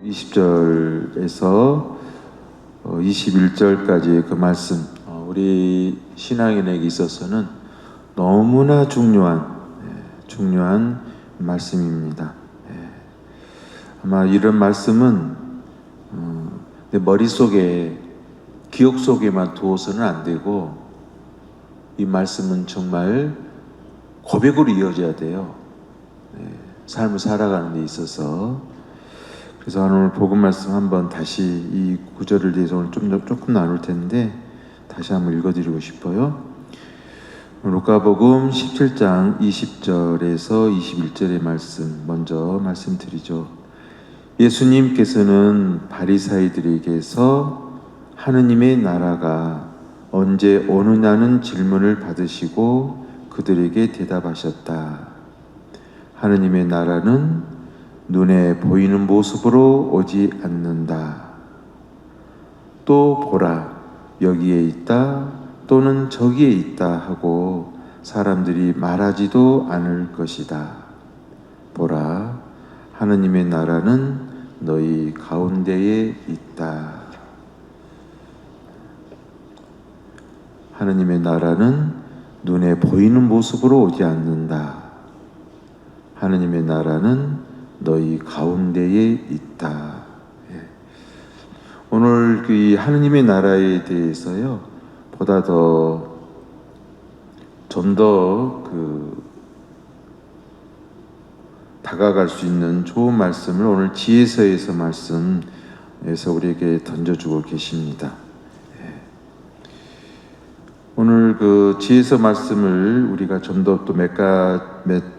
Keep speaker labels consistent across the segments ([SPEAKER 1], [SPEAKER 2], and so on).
[SPEAKER 1] 20절에서 21절까지의 그 말씀, 우리 신앙인에게 있어서는 너무나 중요한 말씀입니다. 아마 이런 말씀은 내 머릿속에, 기억 속에만 두어서는 안 되고, 이 말씀은 정말 고백으로 이어져야 돼요. 삶을 살아가는 데 있어서. 그래서 오늘 복음 말씀 한번 다시 이 구절을 대해서 오늘 조금 나눌 텐데 다시 한번 읽어드리고 싶어요. 루카복음 17장 20절에서 21절의 말씀 먼저 말씀드리죠. 예수님께서는 바리사이들에게서 하느님의 나라가 언제 오느냐는 질문을 받으시고 그들에게 대답하셨다. 하느님의 나라는 눈에 보이는 모습으로 오지 않는다. 또 보라, 여기에 있다 또는 저기에 있다 하고 사람들이 말하지도 않을 것이다. 보라, 하느님의 나라는 너희 가운데에 있다. 하느님의 나라는 눈에 보이는 모습으로 오지 않는다. 하느님의 나라는 너희 가운데에 있다. 오늘 이 하느님의 나라에 대해서요, 보다 좀 더 다가갈 수 있는 좋은 말씀을 오늘 지혜서에서 말씀에서 우리에게 던져주고 계십니다. 오늘 그 지혜서 말씀을 우리가 좀 더 또 몇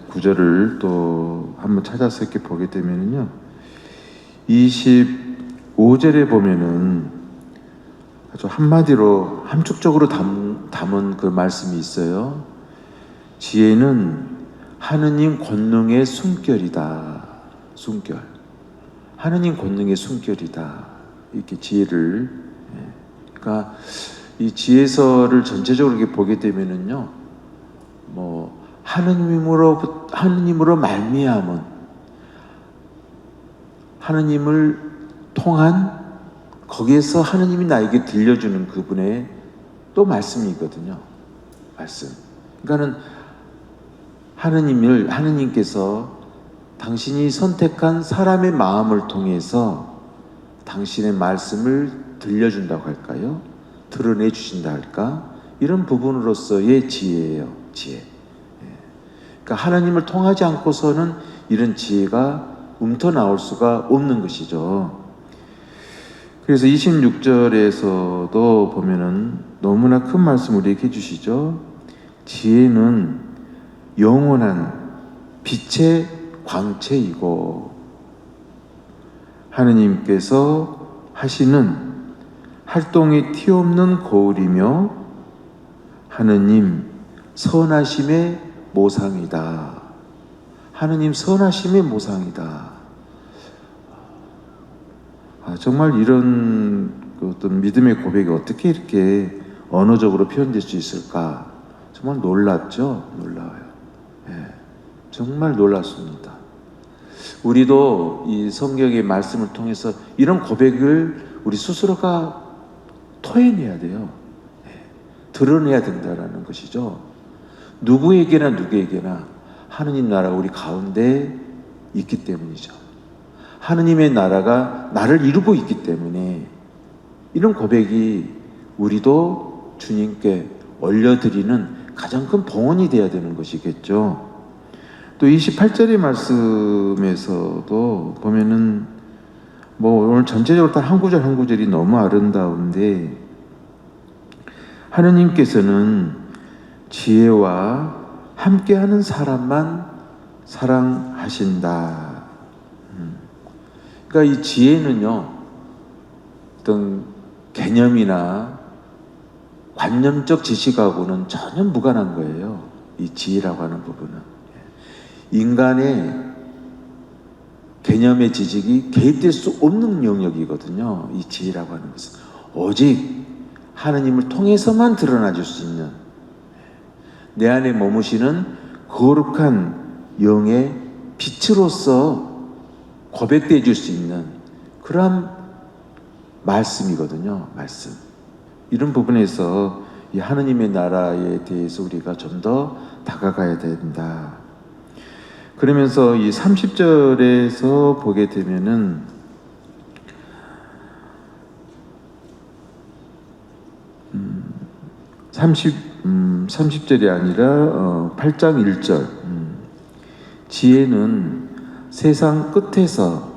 [SPEAKER 1] 구절을 또 한번 찾아서 이렇게 보게 되면요, 25절에 보면은 아주 한마디로 함축적으로 담은 그 말씀이 있어요. 지혜는 하느님 권능의 숨결이다. 숨결. 하느님 권능의 숨결이다. 이렇게 지혜를. 그러니까 이 지혜서를 전체적으로 이렇게 보게 되면은요, 하느님으로 말미암은, 하느님을 통한, 거기에서 하느님이 나에게 들려주는 그분의 또 말씀이거든요. 말씀. 그러니까는 하느님께서 당신이 선택한 사람의 마음을 통해서 당신의 말씀을 들려준다고 할까요? 드러내 주신다 할까? 이런 부분으로서의 지혜예요. 지혜. 그러니까 하나님을 통하지 않고서는 이런 지혜가 움터나올 수가 없는 것이죠. 그래서 26절에서도 보면은 너무나 큰 말씀 우리에게 해주시죠. 지혜는 영원한 빛의 광채이고 하느님께서 하시는 활동이 티없는 거울이며 하느님 선하심의 모상이다. 하느님 선하심의 모상이다. 정말 이런 어떤 믿음의 고백이 어떻게 이렇게 언어적으로 표현될 수 있을까? 정말 놀랍죠? 놀라워요. 정말 놀랍습니다. 우리도 이 성경의 말씀을 통해서 이런 고백을 우리 스스로가 토해내야 돼요. 드러내야 된다는 것이죠. 누구에게나 하느님 나라가 우리 가운데 있기 때문이죠. 하느님의 나라가 나를 이루고 있기 때문에 이런 고백이 우리도 주님께 올려드리는 가장 큰 봉헌이 되어야 되는 것이겠죠. 또 28절의 말씀에서도 보면은 오늘 전체적으로 다 한 구절 한 구절이 너무 아름다운데, 하느님께서는 지혜와 함께하는 사람만 사랑하신다. 그러니까 이 지혜는요, 어떤 개념이나 관념적 지식하고는 전혀 무관한 거예요. 이 지혜라고 하는 부분은. 인간의 개념의 지식이 개입될 수 없는 영역이거든요. 이 지혜라고 하는 것은. 오직 하느님을 통해서만 드러나줄 수 있는, 내 안에 머무시는 거룩한 영의 빛으로서 고백되어 줄 수 있는 그러한 말씀이거든요. 말씀. 이런 부분에서 이 하느님의 나라에 대해서 우리가 좀 더 다가가야 된다. 그러면서 이 30절에서 보게 되면은 30절이 아니라 8장 1절. 지혜는 세상 끝에서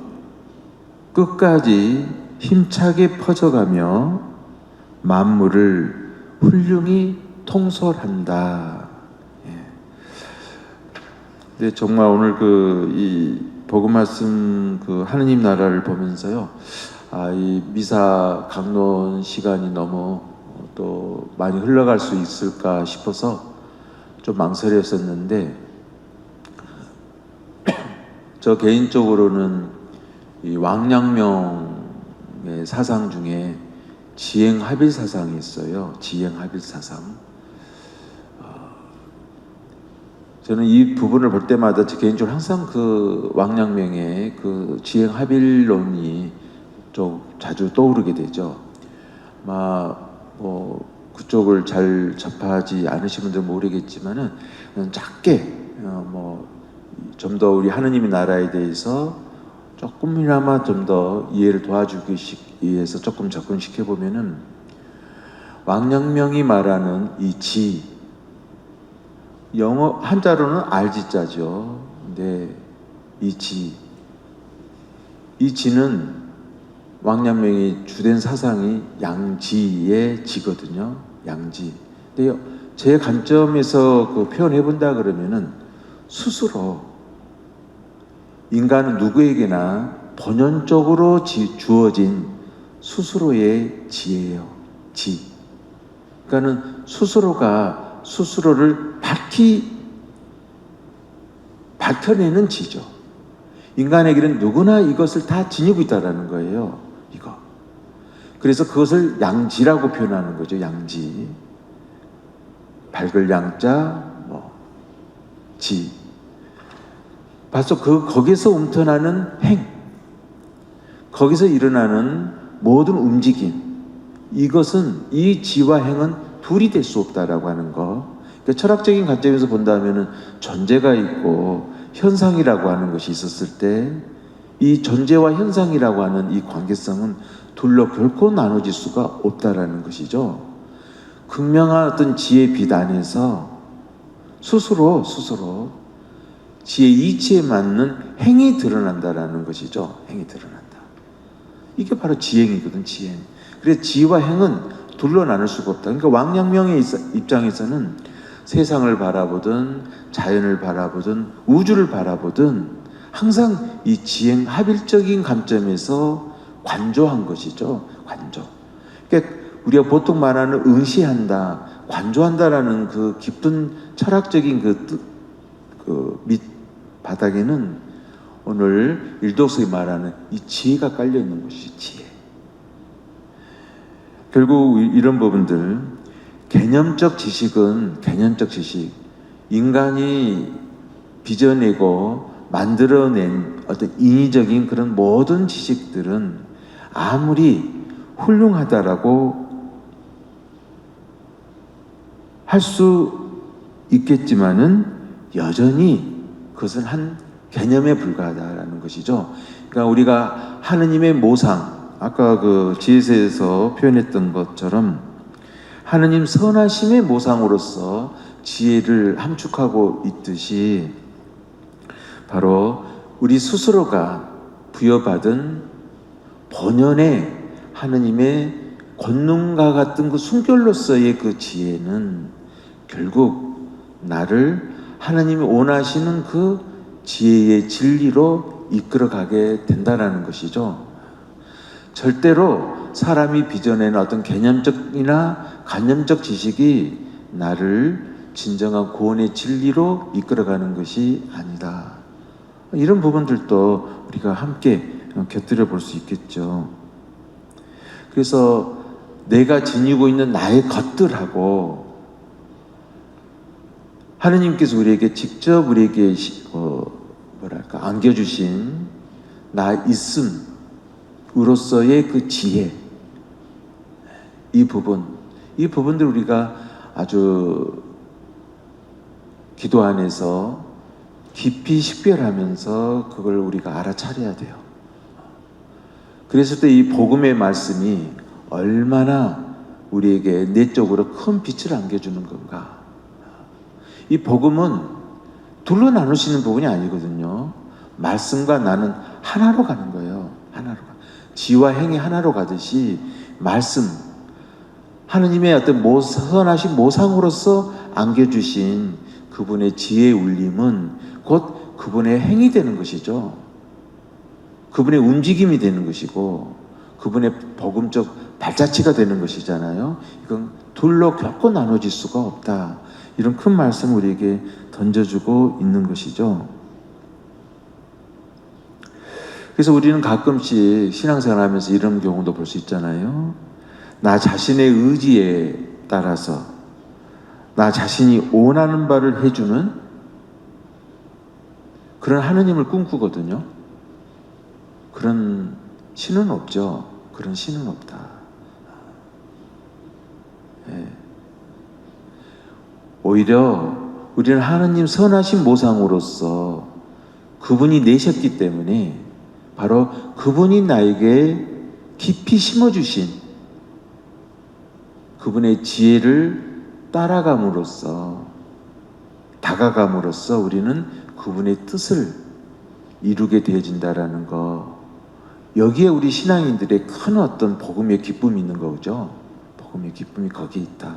[SPEAKER 1] 끝까지 힘차게 퍼져가며 만물을 훌륭히 통솔한다. 근데 정말 오늘 이 복음 말씀 하느님 나라를 보면서요, 이 미사 강론 시간이 너무 또 많이 흘러갈 수 있을까 싶어서 좀 망설였었는데, 저 개인적으로는 이 왕양명의 사상 중에 지행합일 사상이 있어요. 지행합일 사상. 저는 이 부분을 볼 때마다 제 개인적으로 항상 왕양명의 지행합일론이 좀 자주 떠오르게 되죠. 그쪽을 잘 접하지 않으신 분들은 모르겠지만은 작게 좀 더 우리 하느님의 나라에 대해서 조금이나마 좀 더 이해를 도와주기 위해서 조금 접근시켜 보면은, 왕양명이 말하는 이 지, 영어 한자로는 알지자죠. 근데 이 지는 왕양명의 주된 사상이 양지의 지거든요. 양지. 근데 제 관점에서 표현해 본다 그러면은, 스스로 인간은 누구에게나 본연적으로 주어진 스스로의 지예요. 지. 그러니까는 스스로가 스스로를 밝혀내는 지죠. 인간에게는 누구나 이것을 다 지니고 있다라는 거예요. 이거. 그래서 그것을 양지라고 표현하는 거죠. 양지. 밝을 양자, 지. 봐서 거기서 움터나는 행, 거기서 일어나는 모든 움직임, 이것은 이 지와 행은 둘이 될 수 없다라고 하는 거. 그러니까 철학적인 관점에서 본다면은 존재가 있고 현상이라고 하는 것이 있었을 때, 이 존재와 현상이라고 하는 이 관계성은 둘로 결코 나눠질 수가 없다라는 것이죠. 극명한 어떤 지의 빛 안에서 스스로 지의 이치에 맞는 행이 드러난다라는 것이죠. 행이 드러난다. 이게 바로 지행이거든, 지행. 그래서 지와 행은 둘로 나눌 수가 없다. 그러니까 왕양명의 입장에서는 세상을 바라보든 자연을 바라보든 우주를 바라보든 항상 이 지행 합일적인 관점에서 관조한 것이죠. 관조. 그러니까 우리가 보통 말하는 응시한다, 관조한다라는 그 깊은 철학적인 밑 바닥에는 오늘 일독서에 말하는 이 지혜가 깔려 있는 것이 지혜. 결국 이런 부분들, 개념적 지식은 개념적 지식, 인간이 빚어내고 만들어낸 어떤 인위적인 그런 모든 지식들은 아무리 훌륭하다라고 할 수 있겠지만은 여전히 그것은 한 개념에 불과하다라는 것이죠. 그러니까 우리가 하느님의 모상, 아까 지혜서에서 표현했던 것처럼 하느님 선하심의 모상으로서 지혜를 함축하고 있듯이, 바로 우리 스스로가 부여받은 본연의 하느님의 권능과 같은 그 순결로서의 그 지혜는 결국 나를 하나님이 원하시는 그 지혜의 진리로 이끌어가게 된다라는 것이죠. 절대로 사람이 빚어내는 어떤 개념적이나 관념적 지식이 나를 진정한 구원의 진리로 이끌어가는 것이 아니다. 이런 부분들도 우리가 함께 곁들여 볼 수 있겠죠. 그래서 내가 지니고 있는 나의 것들하고 하느님께서 우리에게 직접 안겨주신 나 있음, 으로서의 그 지혜, 이 부분들 우리가 아주 기도 안에서 깊이 식별하면서 그걸 우리가 알아차려야 돼요. 그랬을 때 이 복음의 말씀이 얼마나 우리에게 내적으로 큰 빛을 안겨주는 건가. 이 복음은 둘로 나눌 수 있는 부분이 아니거든요. 말씀과 나는 하나로 가는 거예요. 하나로 가. 지와 행이 하나로 가듯이 말씀, 하느님의 어떤 선하신 모상으로서 안겨주신 그분의 지혜의 울림은 곧 그분의 행이 되는 것이죠. 그분의 움직임이 되는 것이고 그분의 복음적 발자취가 되는 것이잖아요. 이건 둘로 결코 나눠질 수가 없다. 이런 큰 말씀을 우리에게 던져주고 있는 것이죠. 그래서 우리는 가끔씩 신앙생활하면서 이런 경우도 볼 수 있잖아요. 나 자신의 의지에 따라서 나 자신이 원하는 바를 해주는 그런 하느님을 꿈꾸거든요. 그런 신은 없죠. 그런 신은 없다. 예. 오히려 우리는 하느님 선하신 모상으로서 그분이 내셨기 때문에 바로 그분이 나에게 깊이 심어주신 그분의 지혜를 따라감으로써 다가감으로써 우리는 그분의 뜻을 이루게 되어진다라는 거, 여기에 우리 신앙인들의 큰 어떤 복음의 기쁨이 있는 거죠. 복음의 기쁨이 거기에 있다.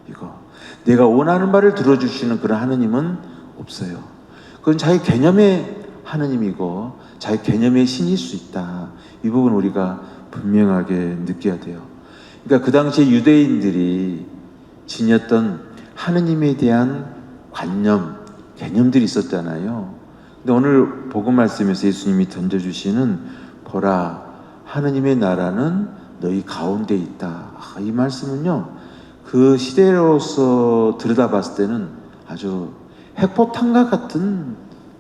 [SPEAKER 1] 이거 내가 원하는 바를 들어주시는 그런 하느님은 없어요. 그건 자기 개념의 하느님이고 자기 개념의 신일 수 있다. 이 부분 우리가 분명하게 느껴야 돼요. 그러니까 그 당시에 유대인들이 지녔던 하느님에 대한 관념, 개념들이 있었잖아요. 근데 오늘 복음 말씀에서 예수님이 던져주시는 보라, 하느님의 나라는 너희 가운데 있다. 이 말씀은요, 그 시대로서 들여다봤을 때는 아주 핵포탄과 같은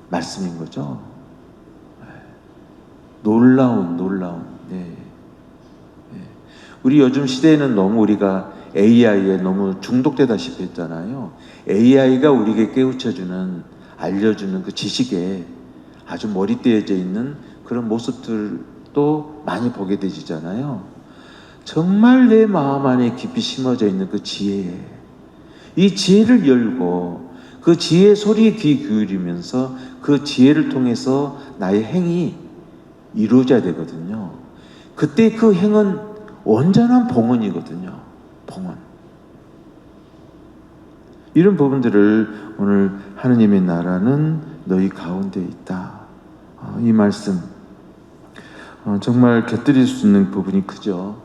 [SPEAKER 1] 말씀인 거죠. 놀라운. 네. 우리 요즘 시대에는 너무 우리가 AI에 너무 중독되다시피 했잖아요. AI가 우리에게 깨우쳐주는, 알려주는 그 지식에 아주 머리떼어져 있는 그런 모습들도 많이 보게 되잖아요. 정말 내 마음 안에 깊이 심어져 있는 그 지혜, 이 지혜를 열고 그 지혜의 소리에 귀 기울이면서 그 지혜를 통해서 나의 행이 이루어져야 되거든요. 그때 그 행은 온전한 봉헌이거든요. 봉헌. 이런 부분들을 오늘 하느님의 나라는 너희 가운데 있다. 이 말씀 정말 곁들일 수 있는 부분이 크죠.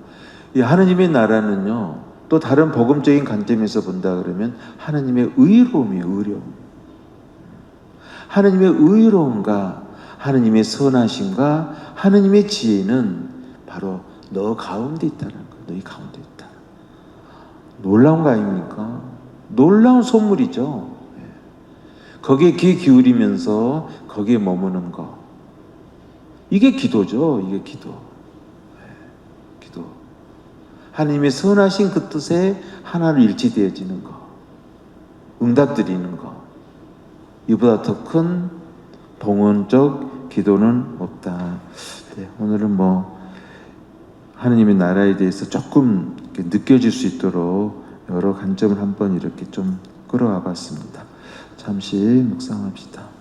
[SPEAKER 1] 이 하느님의 나라는요, 또 다른 복음적인 관점에서 본다 그러면 하느님의 의로움이에요. 의로움. 하느님의 의로움과 하느님의 선하심과 하느님의 지혜는 바로 너 가운데 있다는 거예요. 너희 가운데 있다. 놀라운 거 아닙니까? 놀라운 선물이죠. 거기에 귀 기울이면서 거기에 머무는 거. 이게 기도죠. 이게 기도. 기도. 하나님의 선하신 그 뜻에 하나로 일치되어지는 거. 응답드리는 거. 이보다 더 큰 봉헌적 기도는 없다. 네, 오늘은 하느님의 나라에 대해서 조금 느껴질 수 있도록 여러 관점을 한번 이렇게 좀 끌어와 봤습니다. 잠시 묵상합시다.